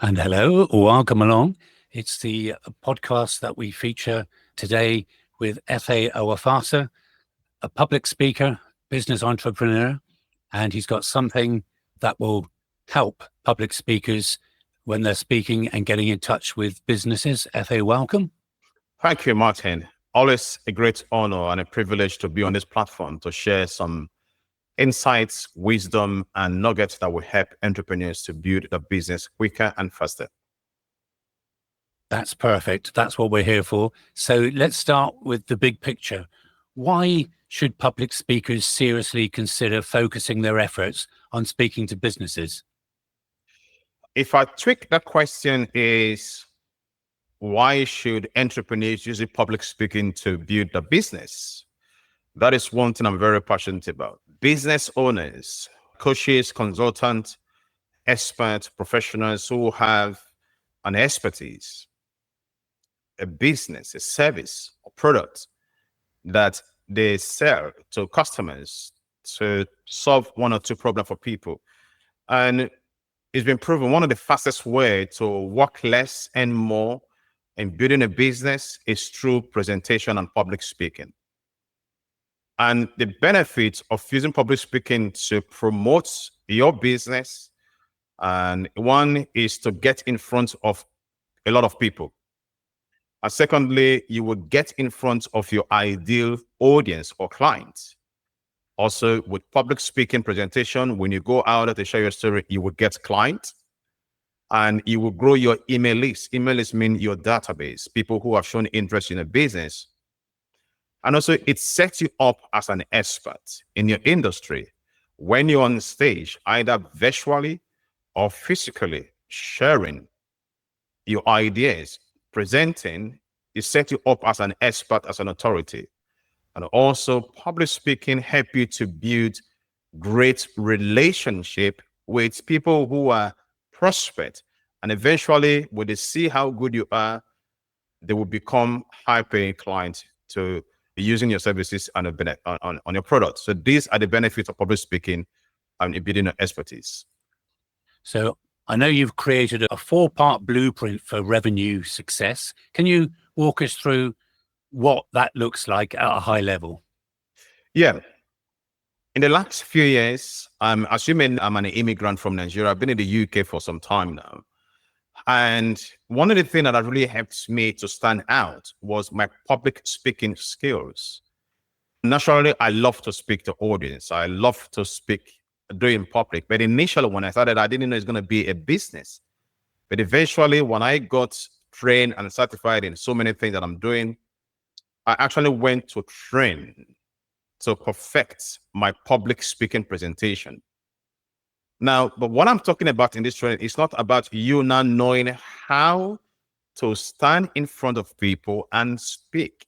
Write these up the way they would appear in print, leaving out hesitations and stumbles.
And hello, welcome along. It's the podcast that we feature today with Efe Ohwofasa, a public speaker, business entrepreneur, and he's got something that will help public speakers when they're speaking and getting in touch with businesses. Efe, welcome. Thank you, Martin. Always a great honor and a privilege to be on this platform to share some insights, wisdom, and nuggets that will help entrepreneurs to build a business quicker and faster. That's perfect. That's what we're here for. So let's start with the big picture. Why should public speakers seriously consider focusing their efforts on speaking to businesses? If I tweak that question is, why should entrepreneurs use public speaking to build a business? That is one thing I'm very passionate about. Business owners, coaches, consultants, experts, professionals who have an expertise, a business, a service, or product that they sell to customers to solve one or two problems for people. And it's been proven one of the fastest way to work less and more in building a business is through presentation and public speaking. And the benefits of using public speaking to promote your business, and one is to get in front of a lot of people. And secondly, you will get in front of your ideal audience or clients. Also, with public speaking presentation, when you go out to share your story, you will get clients and you will grow your email list. Email list means your database, people who have shown interest in a business. And also, it sets you up as an expert in your industry when you're on stage, either virtually or physically, sharing your ideas, presenting. It sets you up as an expert, as an authority. And also, public speaking help you to build great relationship with people who are prospect. And eventually, when they see how good you are, they will become high-paying clients to using your services on your product. So these are the benefits of public speaking and building your expertise. So I know you've created a 4-part blueprint for revenue success. Can you walk us through what that looks like at a high level? Yeah. In the last few years, I'm assuming I'm an immigrant from Nigeria. I've been in the UK for some time now. And one of the things that really helped me to stand out was my public speaking skills. Naturally, I love to speak to audience. I love to speak during public. But initially, when I started, I didn't know it's going to be a business. But eventually, when I got trained and certified in so many things that I'm doing, I actually went to train to perfect my public speaking presentation. Now, but what I'm talking about in this training is not about you now knowing how to stand in front of people and speak,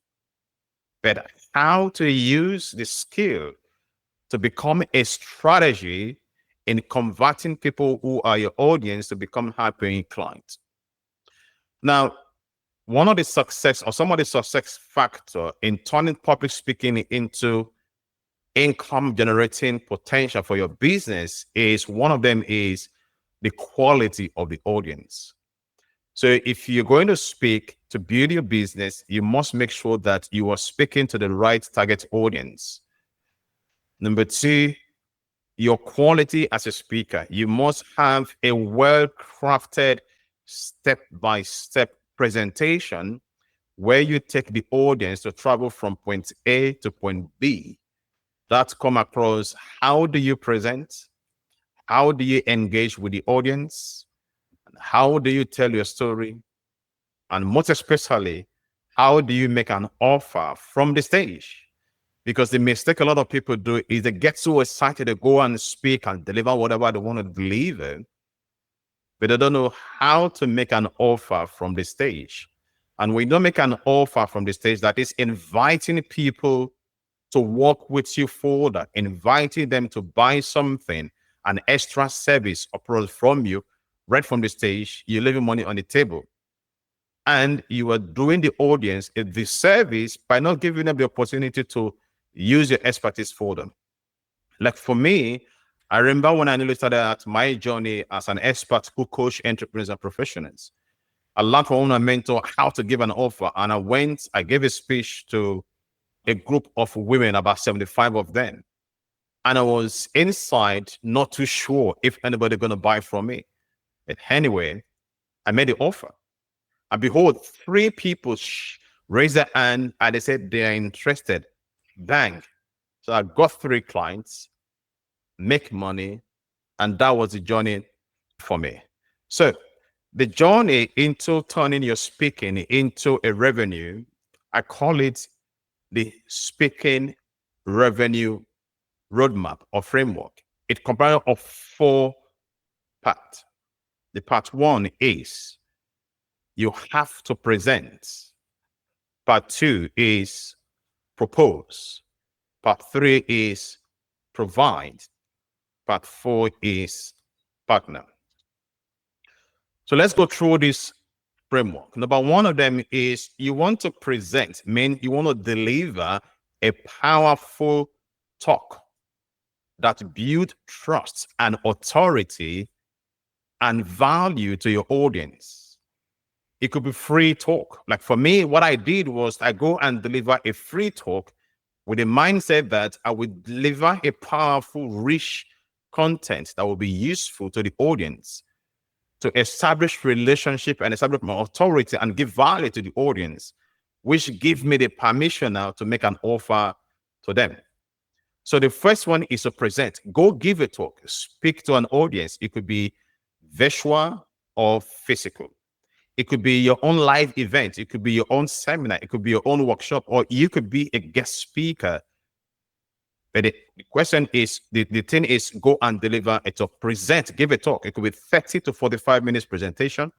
but how to use the skill to become a strategy in converting people who are your audience to become high-paying clients. Now, one of the success or some of the success factor in turning public speaking into income generating potential for your business is one of them is the quality of the audience. So if you're going to speak to build your business, you must make sure that you are speaking to the right target audience. Number two, your quality as a speaker. You must have a well-crafted step-by-step presentation where you take the audience to travel from point A to point B. That's come across. How do you present? How do you engage with the audience? How do you tell your story? And most especially, how do you make an offer from the stage? Because the mistake a lot of people do is they get so excited to go and speak and deliver whatever they want to deliver, but they don't know how to make an offer from the stage. And when you don't make an offer from the stage, that is inviting people to work with you further, inviting them to buy something, an extra service or product from you, right from the stage, you're leaving money on the table. And you are doing the audience a disservice by not giving them the opportunity to use your expertise for them. Like for me, I remember when I newly started out my journey as an expert who coach entrepreneurs and professionals. I learned from my mentor how to give an offer. And I gave a speech to a group of women, about 75 of them. And I was inside, not too sure if anybody going to buy from me. But anyway, I made the offer. And behold, 3 people raised their hand and they said they are interested. Bang. So I got 3 clients, make money, and that was the journey for me. So the journey into turning your speaking into a revenue, I call it the speaking revenue roadmap or framework. It comprises of 4 parts. The part 1 is you have to present. Part 2 is propose. Part 3 is provide. Part 4 is partner. So let's go through this framework. Number 1 of them is you want to present, mean you want to deliver a powerful talk that builds trust and authority and value to your audience. It could be free talk. Like for me, what I did was I go and deliver a free talk with a mindset that I would deliver a powerful, rich content that will be useful to the audience, to establish relationship and establish my authority and give value to the audience, which give me the permission now to make an offer to them. So the first one is to present. Go give a talk, speak to an audience. It could be virtual or physical. It could be your own live event. It could be your own seminar. It could be your own workshop, or you could be a guest speaker. But the question is, the thing is, go and deliver a talk, present, give a talk. It could be 30 to 45 minutes presentation.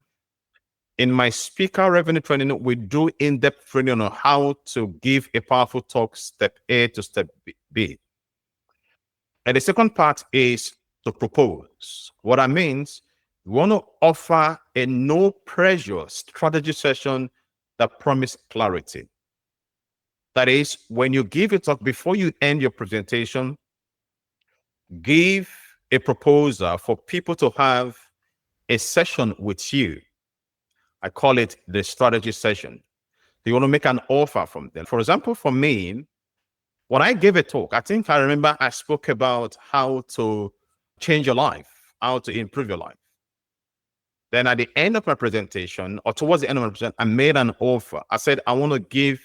In my speaker revenue training, we do in-depth training on how to give a powerful talk, step A to step B. And the second part is to propose. What that means, we want to offer a no pressure strategy session that promises clarity. That is, when you give a talk, before you end your presentation, give a proposal for people to have a session with you. I call it the strategy session. You want to make an offer from them. For example, for me, when I gave a talk, I think I remember I spoke about how to change your life, how to improve your life. Then at the end of my presentation, or towards the end of my presentation, I made an offer. I said, I want to give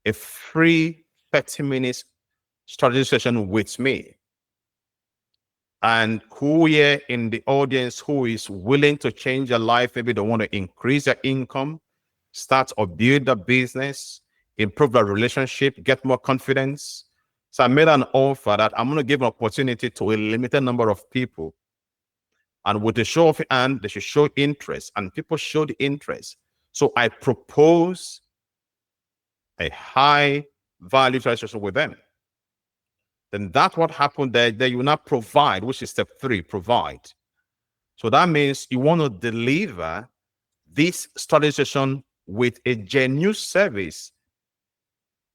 a free 30 minutes strategy session with me. And who here in the audience who is willing to change their life, maybe they want to increase their income, start or build a business, improve their relationship, get more confidence. So I made an offer that I'm going to give an opportunity to a limited number of people. And with a show of hand, they should show interest, and people showed interest. So I propose a high value transaction with them. Then that's what happened there. Then you now provide, which is step 3, provide. So that means you want to deliver this strategy session with a genuine service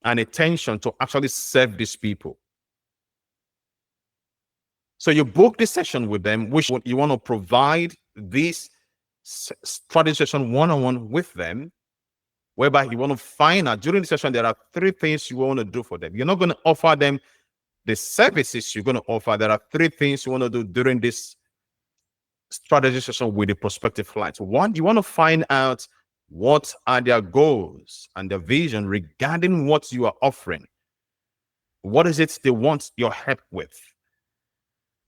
and attention to actually serve these people. So you book this session with them, which you want to provide this strategy session one-on-one with them, whereby you want to find out during the session, there are 3 things you want to do for them. You're not going to offer them the services you're going to offer. There are 3 things you want to do during this strategy session with the prospective clients. 1, you want to find out what are their goals and their vision regarding what you are offering. What is it they want your help with?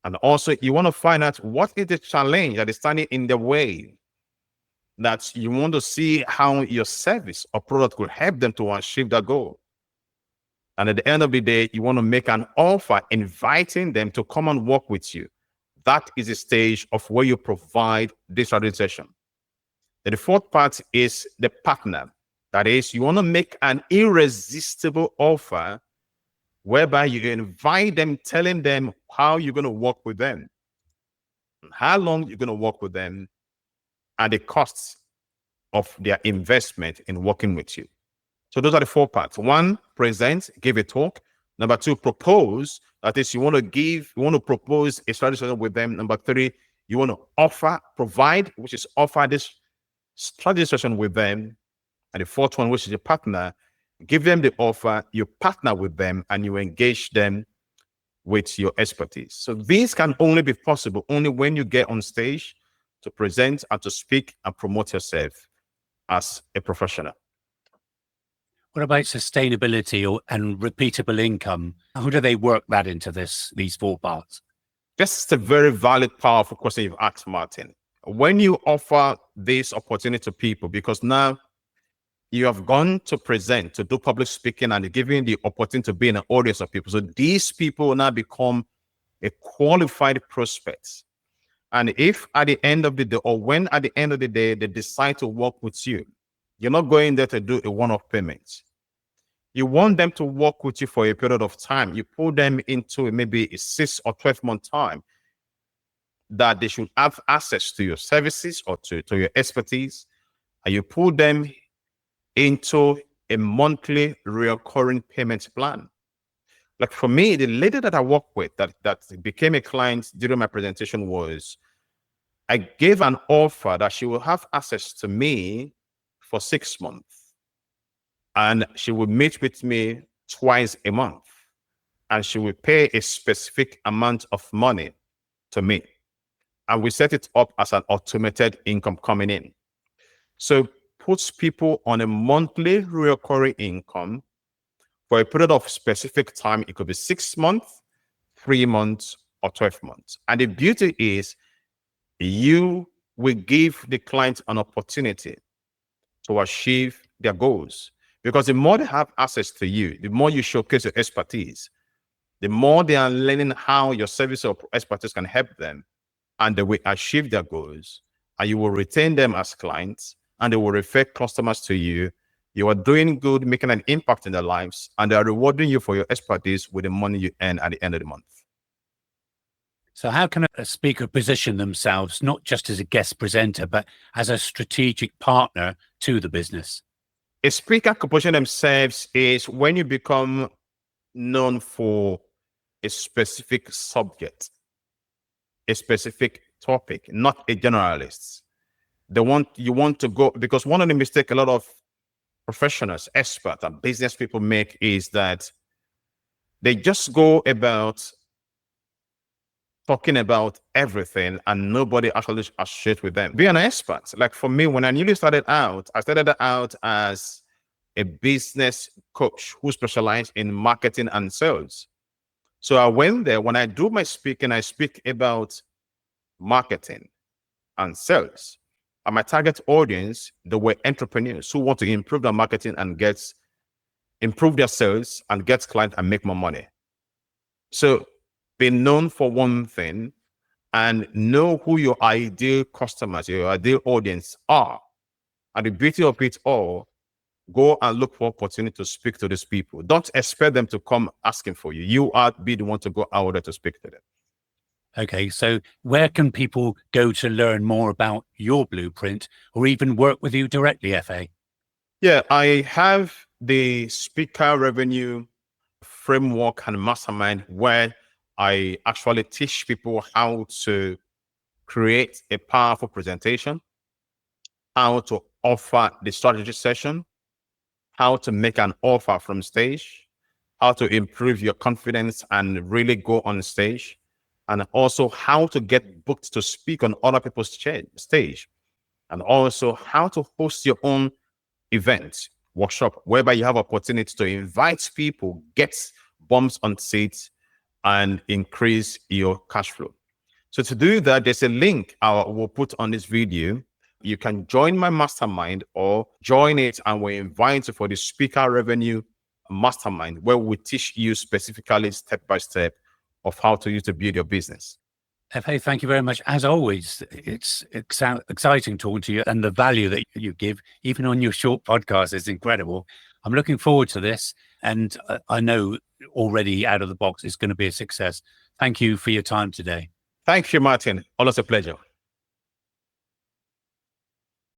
And also, you want to find out what is the challenge that is standing in the way, that you want to see how your service or product will help them to achieve that goal. And at the end of the day, you want to make an offer inviting them to come and work with you. That is the stage of where you provide this strategy session. And the 4th part is the partner. That is, you want to make an irresistible offer whereby you invite them, telling them how you're going to work with them, how long you're going to work with them, and the costs of their investment in working with you. So those are the 4 parts. 1, present, give a talk. Number 2, propose. That is, you want to propose a strategy session with them. Number three, you want to provide, which is offer this strategy session with them. And the fourth one, which is a partner, give them the offer, you partner with them, and you engage them with your expertise. So these can only be possible only when you get on stage to present and to speak and promote yourself as a professional. What about sustainability and repeatable income? How do they work that into these four parts? This is a very valid, powerful question you've asked, Martin. When you offer this opportunity to people, because now you have gone to present, to do public speaking, and giving the opportunity to be in an audience of people. So these people now become a qualified prospect. And if at the end of the day, or when at the end of the day, they decide to work with you, you're not going there to do a one-off payment. You want them to work with you for a period of time. You put them into maybe a 6 or 12-month time that they should have access to your services or to your expertise. And you put them into a monthly recurring payment plan. Like for me, the lady that I work with that became a client during my presentation I gave an offer that she will have access to me for 6 months. And she will meet with me twice a month. And she will pay a specific amount of money to me. And we set it up as an automated income coming in. So puts people on a monthly recurring income for a period of specific time. It could be 6 months, 3 months, or 12 months. And the beauty is you will give the client an opportunity to achieve their goals. Because the more they have access to you, the more you showcase your expertise, the more they are learning how your service or expertise can help them, and they will achieve their goals, and you will retain them as clients, and they will refer customers to you. You are doing good, making an impact in their lives, and they are rewarding you for your expertise with the money you earn at the end of the month. So how can a speaker position themselves, not just as a guest presenter, but as a strategic partner to the business? A speaker can position themselves is when you become known for a specific subject, a specific topic, not a generalist. You want to go, because one of the mistakes a lot of professionals, experts, and business people make is that they just go about talking about everything and nobody actually associates with them. Be an expert. Like for me, when I newly started out, I started out as a business coach who specialized in marketing and sales. So I went there. When I do my speaking, I speak about marketing and sales. And my target audience, they were entrepreneurs who want to improve their marketing and improve their sales and get clients and make more money. So be known for one thing and know who your ideal customers, your ideal audience are. And the beauty of it all, go and look for opportunity to speak to these people. Don't expect them to come asking for you. You are be the one to go out there to speak to them. Okay, so where can people go to learn more about your blueprint or even work with you directly, Efe? Yeah, I have the speaker revenue framework and mastermind where I actually teach people how to create a powerful presentation, how to offer the strategy session, how to make an offer from stage, how to improve your confidence and really go on stage, and also how to get booked to speak on other people's stage, and also how to host your own event, workshop, whereby you have opportunity to invite people, get bumps on seats, and increase your cash flow. So to do that, there's a link I will put on this video. You can join my mastermind or join it, and we invite you for the speaker revenue mastermind, where we teach you specifically step by step of how to use to build your business. Efe, thank you very much. As always, it's exciting talking to you, and the value that you give, even on your short podcast, is incredible. I'm looking forward to this, and I know already out of the box it's going to be a success. Thank you for your time today. Thank you, Martin. Always a pleasure.